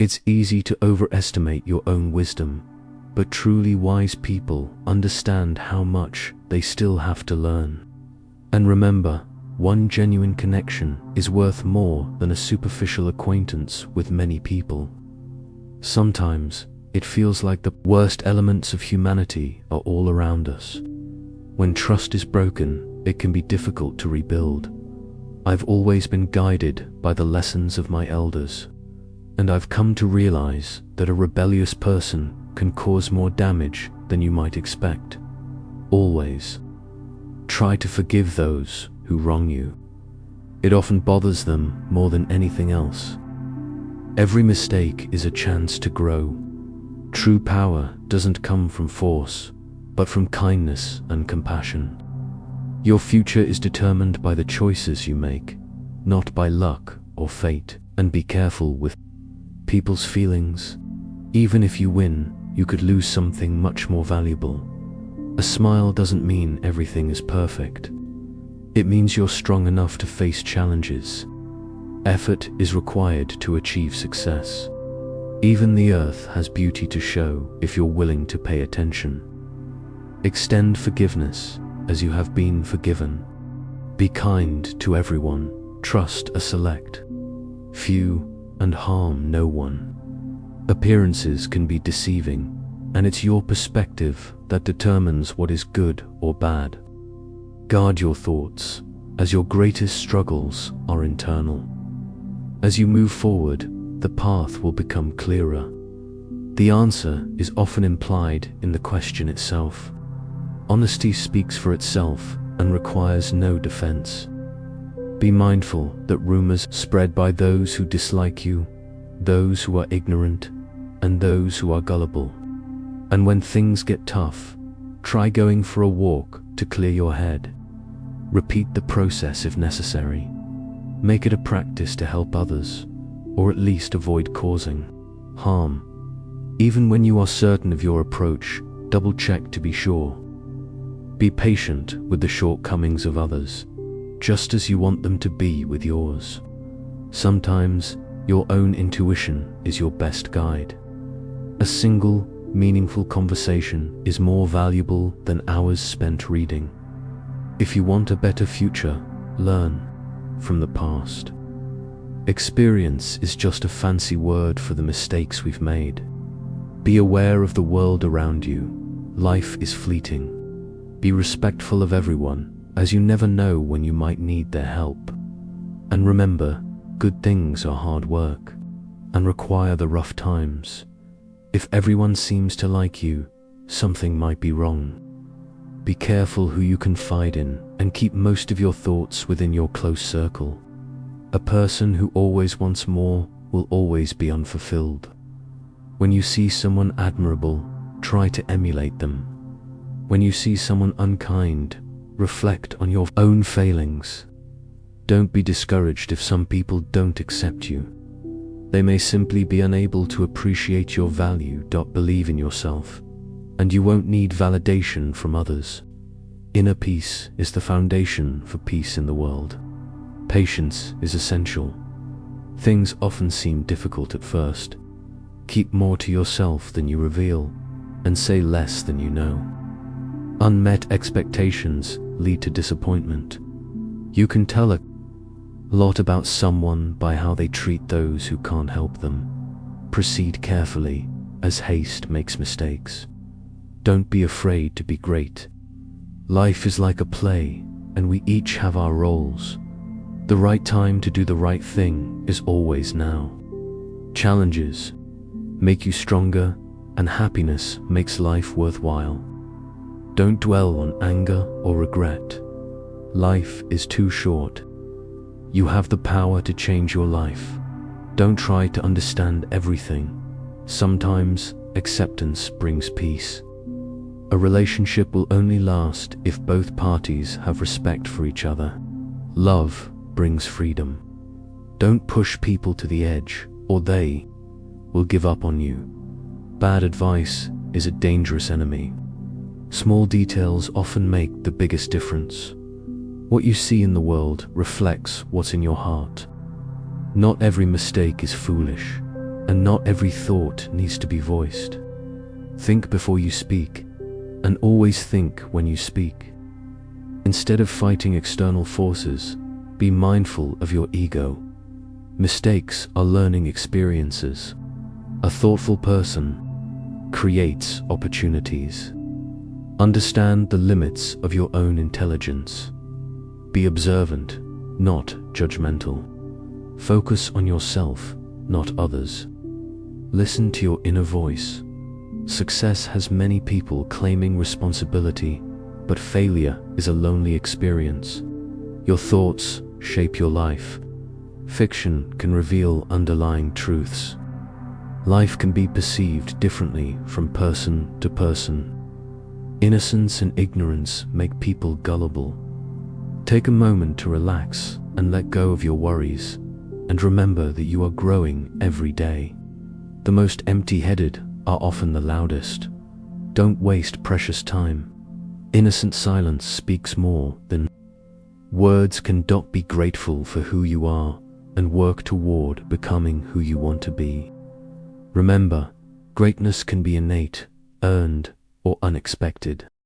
It's easy to overestimate your own wisdom, but truly wise people understand how much they still have to learn. And remember, one genuine connection is worth more than a superficial acquaintance with many people. Sometimes, it feels like the worst elements of humanity are all around us. When trust is broken, it can be difficult to rebuild. I've always been guided by the lessons of my elders, and I've come to realize that a rebellious person can cause more damage than you might expect. Always try to forgive those who wrong you. It often bothers them more than anything else. Every mistake is a chance to grow. True power doesn't come from force, but from kindness and compassion. Your future is determined by the choices you make, not by luck or fate. And be careful with people's feelings. Even if you win, you could lose something much more valuable. A smile doesn't mean everything is perfect. It means you're strong enough to face challenges. Effort is required to achieve success. Even the earth has beauty to show if you're willing to pay attention. Extend forgiveness as you have been forgiven. Be kind to everyone, trust a select few, and harm no one. Appearances can be deceiving, and it's your perspective that determines what is good or bad. Guard your thoughts, as your greatest struggles are internal. As you move forward, the path will become clearer. The answer is often implied in the question itself. Honesty speaks for itself and requires no defense. Be mindful that rumors spread by those who dislike you, those who are ignorant, and those who are gullible. And when things get tough, try going for a walk to clear your head. Repeat the process if necessary. Make it a practice to help others, or at least avoid causing harm. Even when you are certain of your approach, double-check to be sure. Be patient with the shortcomings of others, just as you want them to be with yours. Sometimes, your own intuition is your best guide. A single, meaningful conversation is more valuable than hours spent reading. If you want a better future, learn from the past. Experience is just a fancy word for the mistakes we've made. Be aware of the world around you. Life is fleeting. Be respectful of everyone, as you never know when you might need their help. And remember, good things are hard work and require the rough times. If everyone seems to like you, something might be wrong. Be careful who you confide in and keep most of your thoughts within your close circle. A person who always wants more will always be unfulfilled. When you see someone admirable, try to emulate them. When you see someone unkind, reflect on your own failings. Don't be discouraged if some people don't accept you. They may simply be unable to appreciate your value. Believe in yourself, and you won't need validation from others. Inner peace is the foundation for peace in the world. Patience is essential. Things often seem difficult at first. Keep more to yourself than you reveal, and say less than you know. Unmet expectations lead to disappointment. You can tell a lot about someone by how they treat those who can't help them. Proceed carefully, as haste makes mistakes. Don't be afraid to be great. Life is like a play, and we each have our roles. The right time to do the right thing is always now. Challenges make you stronger, and happiness makes life worthwhile. Don't dwell on anger or regret. Life is too short. You have the power to change your life. Don't try to understand everything. Sometimes acceptance brings peace. A relationship will only last if both parties have respect for each other. Love brings freedom. Don't push people to the edge, or they will give up on you. Bad advice is a dangerous enemy. Small details often make the biggest difference. What you see in the world reflects what's in your heart. Not every mistake is foolish. and not every thought needs to be voiced. Think before you speak, and always think when you speak. Instead of fighting external forces, be mindful of your ego. Mistakes are learning experiences. A thoughtful person creates opportunities. Understand the limits of your own intelligence. Be observant, not judgmental. Focus on yourself, not others. Listen to your inner voice. Success has many people claiming responsibility, but failure is a lonely experience. Your thoughts shape your life. Fiction can reveal underlying truths. Life can be perceived differently from person to person. Innocence and ignorance make people gullible. Take a moment to relax and let go of your worries, and remember that you are growing every day. The most empty-headed are often the loudest. Don't waste precious time. Innocent silence speaks more than words. Be grateful for who you are and work toward becoming who you want to be. Remember, greatness can be innate, earned, or unexpected.